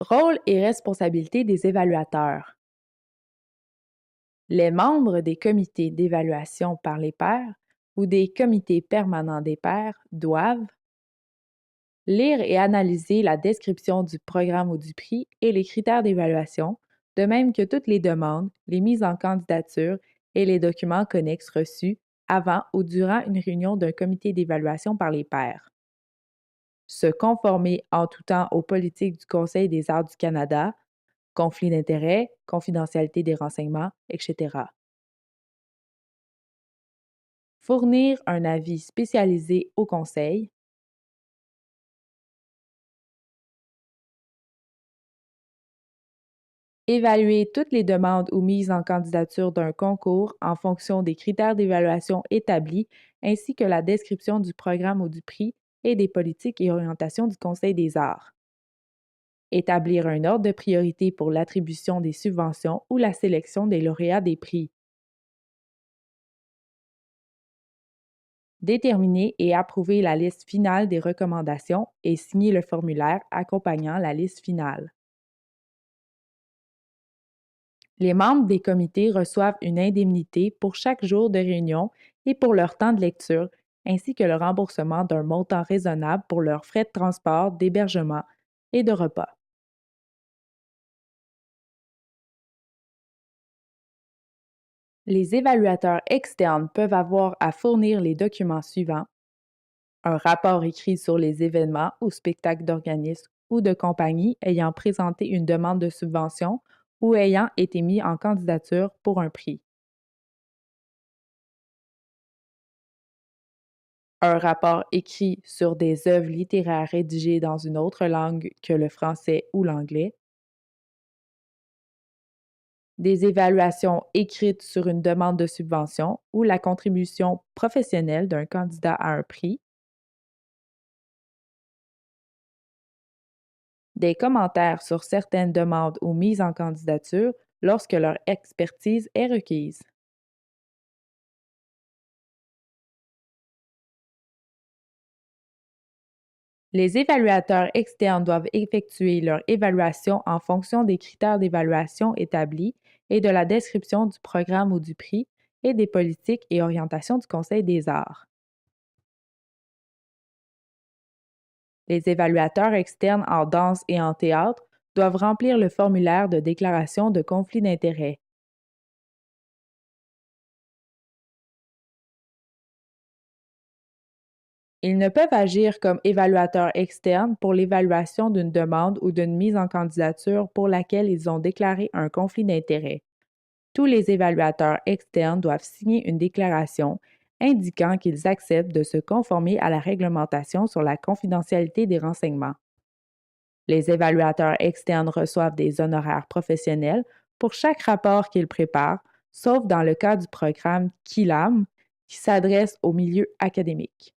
Rôle et responsabilité des évaluateurs. Les membres des comités d'évaluation par les pairs ou des comités permanents des pairs doivent lire et analyser la description du programme ou du prix et les critères d'évaluation, de même que toutes les demandes, les mises en candidature et les documents connexes reçus avant ou durant une réunion d'un comité d'évaluation par les pairs. Se conformer en tout temps aux politiques du Conseil des arts du Canada, conflit d'intérêts, confidentialité des renseignements, etc. Fournir un avis spécialisé au Conseil. Évaluer toutes les demandes ou mises en candidature d'un concours en fonction des critères d'évaluation établis ainsi que la description du programme ou du prix et des politiques et orientations du Conseil des arts. Établir un ordre de priorité pour l'attribution des subventions ou la sélection des lauréats des prix. Déterminer et approuver la liste finale des recommandations et signer le formulaire accompagnant la liste finale. Les membres des comités reçoivent une indemnité pour chaque jour de réunion et pour leur temps de lecture, ainsi que le remboursement d'un montant raisonnable pour leurs frais de transport, d'hébergement et de repas. Les évaluateurs externes peuvent avoir à fournir les documents suivants: un rapport écrit sur les événements ou spectacles d'organismes ou de compagnies ayant présenté une demande de subvention ou ayant été mis en candidature pour un prix. Un rapport écrit sur des œuvres littéraires rédigées dans une autre langue que le français ou l'anglais. Des évaluations écrites sur une demande de subvention ou la contribution professionnelle d'un candidat à un prix. Des commentaires sur certaines demandes ou mises en candidature lorsque leur expertise est requise. Les évaluateurs externes doivent effectuer leur évaluation en fonction des critères d'évaluation établis et de la description du programme ou du prix et des politiques et orientations du Conseil des arts. Les évaluateurs externes en danse et en théâtre doivent remplir le formulaire de déclaration de conflit d'intérêts. Ils ne peuvent agir comme évaluateurs externes pour l'évaluation d'une demande ou d'une mise en candidature pour laquelle ils ont déclaré un conflit d'intérêts. Tous les évaluateurs externes doivent signer une déclaration indiquant qu'ils acceptent de se conformer à la réglementation sur la confidentialité des renseignements. Les évaluateurs externes reçoivent des honoraires professionnels pour chaque rapport qu'ils préparent, sauf dans le cas du programme KILAM, qui s'adresse au milieu académique.